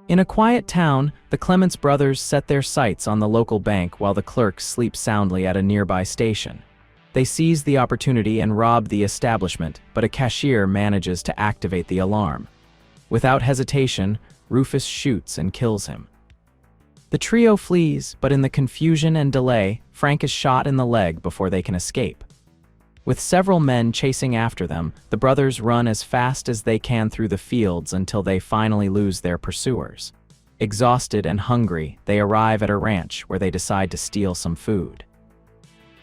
In a quiet town, the Clements brothers set their sights on the local bank while the clerks sleep soundly at a nearby station. They seize the opportunity and rob the establishment, but a cashier manages to activate the alarm. Without hesitation, Rufus shoots and kills him. The trio flees, but in the confusion and delay, Frank is shot in the leg before they can escape. With several men chasing after them, the brothers run as fast as they can through the fields until they finally lose their pursuers. Exhausted and hungry, they arrive at a ranch where they decide to steal some food.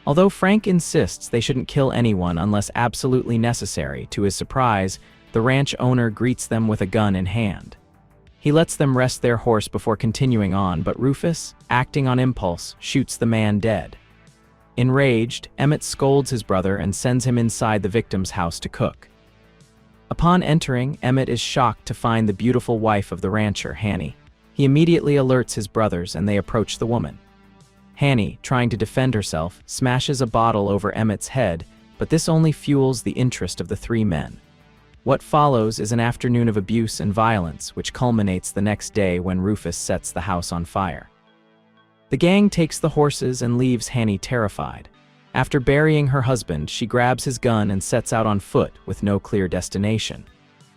Although Frank insists they shouldn't kill anyone unless absolutely necessary, to his surprise, the ranch owner greets them with a gun in hand. He lets them rest their horse before continuing on, but Rufus, acting on impulse, shoots the man dead. Enraged, Emmett scolds his brother and sends him inside the victim's house to cook. Upon entering, Emmett is shocked to find the beautiful wife of the rancher, Hanny. He immediately alerts his brothers and they approach the woman. Hanny, trying to defend herself, smashes a bottle over Emmett's head, but this only fuels the interest of the three men. What follows is an afternoon of abuse and violence, which culminates the next day when Rufus sets the house on fire. The gang takes the horses and leaves Hanny terrified. After burying her husband, she grabs his gun and sets out on foot with no clear destination.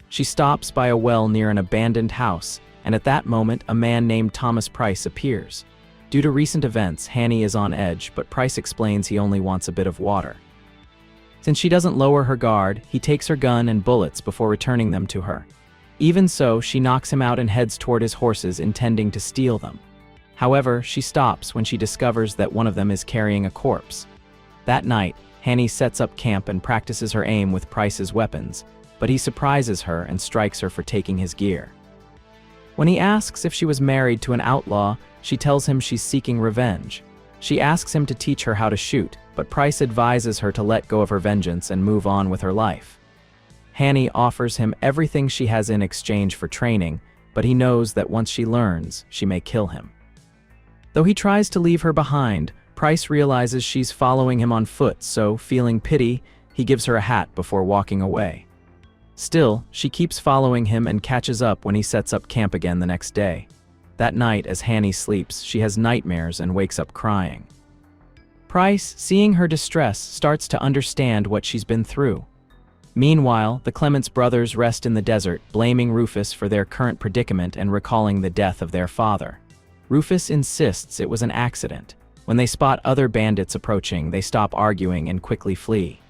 She stops by a well near an abandoned house, and at that moment a man named Thomas Price appears. Due to recent events, Hanny is on edge, but Price explains he only wants a bit of water. Since she doesn't lower her guard, he takes her gun and bullets before returning them to her. Even so, she knocks him out and heads toward his horses, intending to steal them. However, she stops when she discovers that one of them is carrying a corpse. That night, Hanny sets up camp and practices her aim with Price's weapons, but he surprises her and strikes her for taking his gear. When he asks if she was married to an outlaw, she tells him she's seeking revenge. She asks him to teach her how to shoot, but Price advises her to let go of her vengeance and move on with her life. Hanny offers him everything she has in exchange for training, but he knows that once she learns, she may kill him. Though he tries to leave her behind, Price realizes she's following him on foot, so, feeling pity, he gives her a hat before walking away. Still, she keeps following him and catches up when he sets up camp again the next day. That night, as Hanny sleeps, she has nightmares and wakes up crying. Price, seeing her distress, starts to understand what she's been through. Meanwhile, the Clements brothers rest in the desert, blaming Rufus for their current predicament and recalling the death of their father. Rufus insists it was an accident. When they spot other bandits approaching, they stop arguing and quickly flee.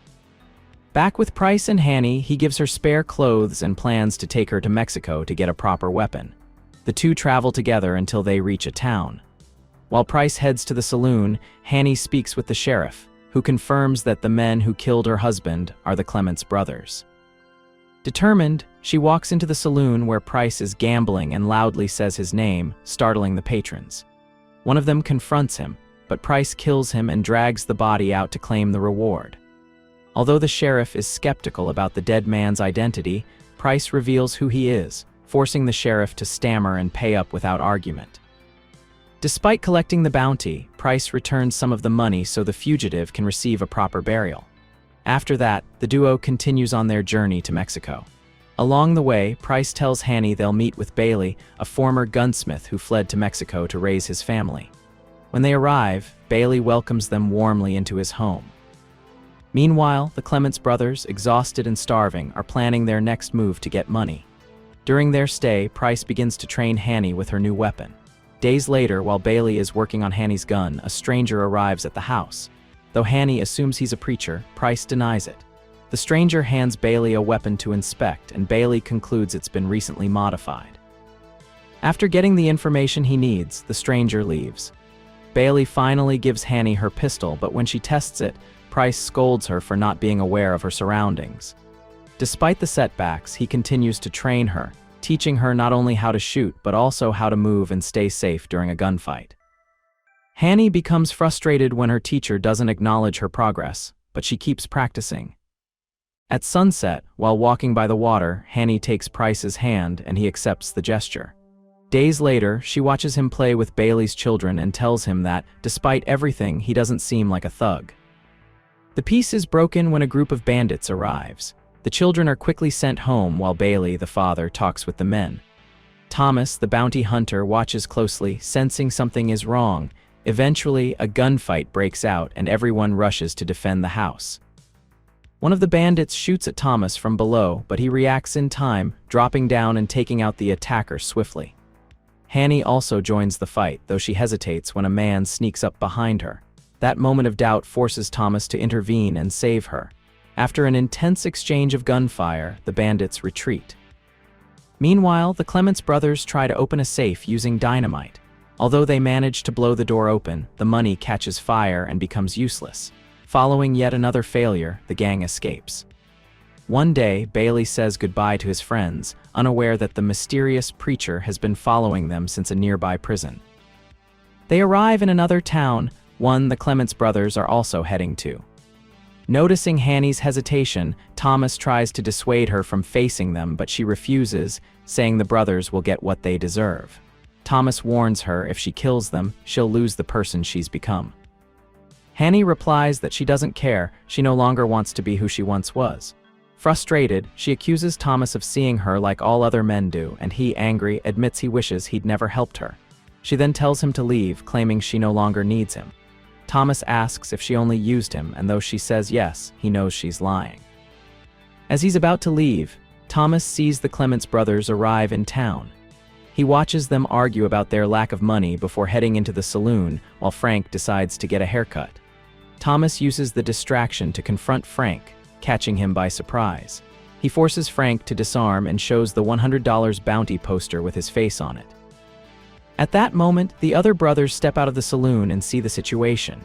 Back with Price and Hanny, he gives her spare clothes and plans to take her to Mexico to get a proper weapon. The two travel together until they reach a town. While Price heads to the saloon, Hanny speaks with the sheriff, who confirms that the men who killed her husband are the Clements brothers. Determined, she walks into the saloon where Price is gambling and loudly says his name, startling the patrons. One of them confronts him, but Price kills him and drags the body out to claim the reward. Although the sheriff is skeptical about the dead man's identity, Price reveals who he is, forcing the sheriff to stammer and pay up without argument. Despite collecting the bounty, Price returns some of the money so the fugitive can receive a proper burial. After that, the duo continues on their journey to Mexico. Along the way, Price tells Hanny they'll meet with Bailey, a former gunsmith who fled to Mexico to raise his family. When they arrive, Bailey welcomes them warmly into his home. Meanwhile, the Clements brothers, exhausted and starving, are planning their next move to get money. During their stay, Price begins to train Hanny with her new weapon. Days later, while Bailey is working on Hanny's gun, a stranger arrives at the house. Though Hanny assumes he's a preacher, Price denies it. The stranger hands Bailey a weapon to inspect, and Bailey concludes it's been recently modified. After getting the information he needs, the stranger leaves. Bailey finally gives Hanny her pistol, but when she tests it, Price scolds her for not being aware of her surroundings. Despite the setbacks, he continues to train her, teaching her not only how to shoot, but also how to move and stay safe during a gunfight. Hanny becomes frustrated when her teacher doesn't acknowledge her progress, but she keeps practicing. At sunset, while walking by the water, Hanny takes Price's hand and he accepts the gesture. Days later, she watches him play with Bailey's children and tells him that, despite everything, he doesn't seem like a thug. The peace is broken when a group of bandits arrives. The children are quickly sent home while Bailey, the father, talks with the men. Thomas, the bounty hunter, watches closely, sensing something is wrong. Eventually, a gunfight breaks out and everyone rushes to defend the house. One of the bandits shoots at Thomas from below, but he reacts in time, dropping down and taking out the attacker swiftly. Hanny also joins the fight, though she hesitates when a man sneaks up behind her. That moment of doubt forces Thomas to intervene and save her. After an intense exchange of gunfire, the bandits retreat. Meanwhile, the Clements brothers try to open a safe using dynamite. Although they manage to blow the door open, the money catches fire and becomes useless. Following yet another failure, the gang escapes. One day, Bailey says goodbye to his friends, unaware that the mysterious preacher has been following them since a nearby prison. They arrive in another town, one the Clements brothers are also heading to. Noticing Hanny's hesitation, Thomas tries to dissuade her from facing them, but she refuses, saying the brothers will get what they deserve. Thomas warns her if she kills them, she'll lose the person she's become. Hanny replies that she doesn't care, she no longer wants to be who she once was. Frustrated, she accuses Thomas of seeing her like all other men do, and he, angry, admits he wishes he'd never helped her. She then tells him to leave, claiming she no longer needs him. Thomas asks if she only used him, and though she says yes, he knows she's lying. As he's about to leave, Thomas sees the Clements brothers arrive in town. He watches them argue about their lack of money before heading into the saloon, while Frank decides to get a haircut. Thomas uses the distraction to confront Frank, catching him by surprise. He forces Frank to disarm and shows the $100 bounty poster with his face on it. At that moment, the other brothers step out of the saloon and see the situation.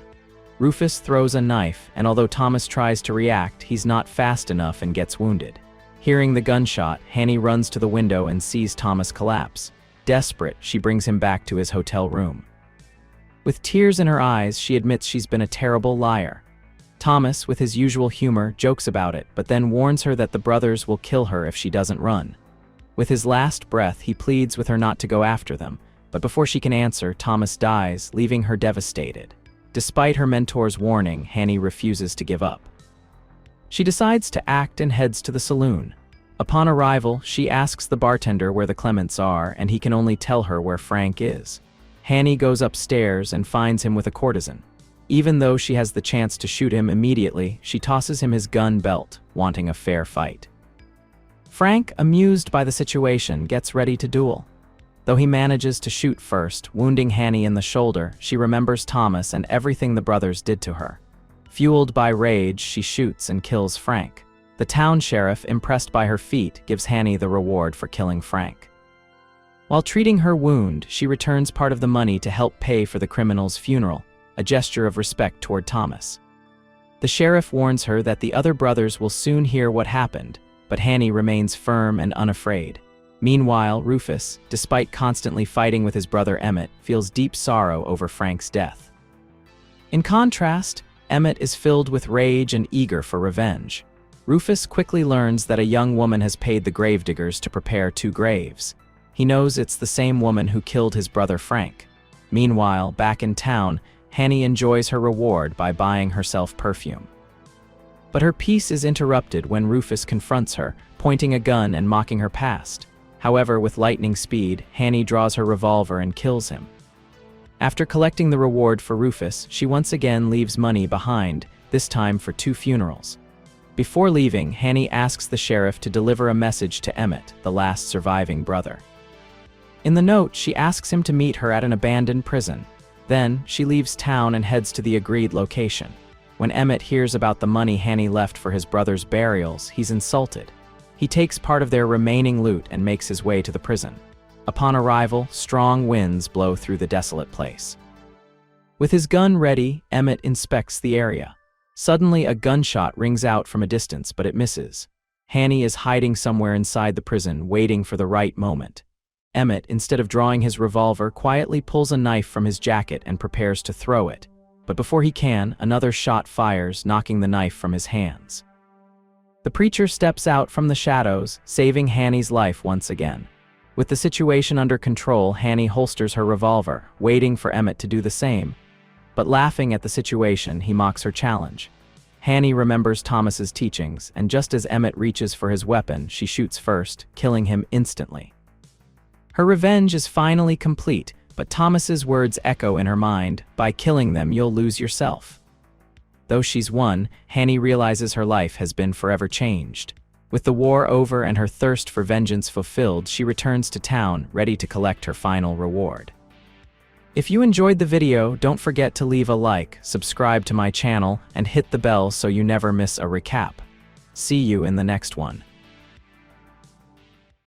Rufus throws a knife, and although Thomas tries to react, he's not fast enough and gets wounded. Hearing the gunshot, Hanny runs to the window and sees Thomas collapse. Desperate, she brings him back to his hotel room. With tears in her eyes, she admits she's been a terrible liar. Thomas, with his usual humor, jokes about it, but then warns her that the brothers will kill her if she doesn't run. With his last breath, he pleads with her not to go after them, but before she can answer, Thomas dies, leaving her devastated. Despite her mentor's warning, Hanny refuses to give up. She decides to act and heads to the saloon. Upon arrival, she asks the bartender where the Clements are, and he can only tell her where Frank is. Hanny goes upstairs and finds him with a courtesan. Even though she has the chance to shoot him immediately, she tosses him his gun belt, wanting a fair fight. Frank, amused by the situation, gets ready to duel. Though he manages to shoot first, wounding Hanny in the shoulder, she remembers Thomas and everything the brothers did to her. Fueled by rage, she shoots and kills Frank. The town sheriff, impressed by her feat, gives Hanny the reward for killing Frank. While treating her wound, she returns part of the money to help pay for the criminal's funeral, a gesture of respect toward Thomas. The sheriff warns her that the other brothers will soon hear what happened, but Hanny remains firm and unafraid. Meanwhile, Rufus, despite constantly fighting with his brother Emmett, feels deep sorrow over Frank's death. In contrast, Emmett is filled with rage and eager for revenge. Rufus quickly learns that a young woman has paid the gravediggers to prepare 2 graves. He knows it's the same woman who killed his brother Frank. Meanwhile, back in town, Hanny enjoys her reward by buying herself perfume. But her peace is interrupted when Rufus confronts her, pointing a gun and mocking her past. However, with lightning speed, Hanny draws her revolver and kills him. After collecting the reward for Rufus, she once again leaves money behind, this time for 2 funerals. Before leaving, Hanny asks the sheriff to deliver a message to Emmett, the last surviving brother. In the note, she asks him to meet her at an abandoned prison. Then, she leaves town and heads to the agreed location. When Emmett hears about the money Hanny left for his brother's burials, he's insulted. He takes part of their remaining loot and makes his way to the prison. Upon arrival, strong winds blow through the desolate place. With his gun ready, Emmett inspects the area. Suddenly, a gunshot rings out from a distance, but it misses. Hanny is hiding somewhere inside the prison, waiting for the right moment. Emmett, instead of drawing his revolver, quietly pulls a knife from his jacket and prepares to throw it. But before he can, another shot fires, knocking the knife from his hands. The preacher steps out from the shadows, saving Hanny's life once again. With the situation under control, Hanny holsters her revolver, waiting for Emmett to do the same. But laughing at the situation, he mocks her challenge. Hanny remembers Thomas's teachings, and just as Emmett reaches for his weapon, she shoots first, killing him instantly. Her revenge is finally complete, but Thomas's words echo in her mind, "By killing them, you'll lose yourself." Though she's won, Hanny realizes her life has been forever changed. With the war over and her thirst for vengeance fulfilled, she returns to town, ready to collect her final reward. If you enjoyed the video, don't forget to leave a like, subscribe to my channel, and hit the bell so you never miss a recap. See you in the next one.